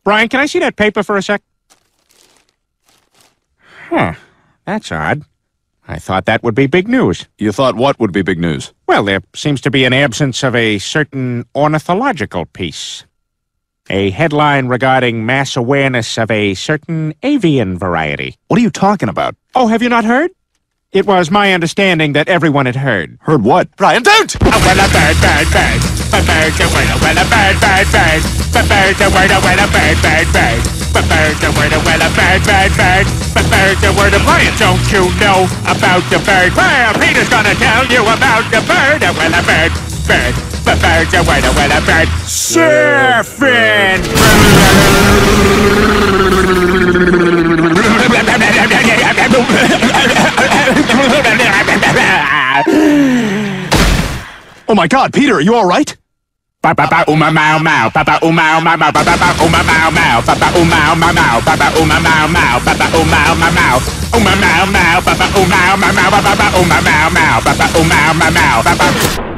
Brian, can I see that paper for a sec? Huh. That's odd. I thought that would be big news. You thought what would be big news? Well, there seems to be an absence of a certain ornithological piece. A headline regarding mass awareness of a certain avian variety. What are you talking about? Oh, have you not heard? It was my understanding that everyone had heard. Heard what? Brian, don't! Oh, well, a bird, bird, bird. A bird's a word, well, a bird, bird, bird. A bird's a word, well, a bird, bird, bird. A bird's a word, well, a bird, bird, bird. A bird's a word, Brian, don't you know about the bird? Well, Peter's gonna tell you about the bird, well, a bird, bird. A bird's a word, well, a bird. Surfing! Oh my God, Peter, are you all right? Papa uma mau mau, Papa uma mau mau, Papa uma mau mau, Papa uma mau mau, Papa uma mau mau, Papa uma mau mau, uma mau mau, Papa uma mau mau, Papa uma mau mau, Papa uma mau mau, Papa.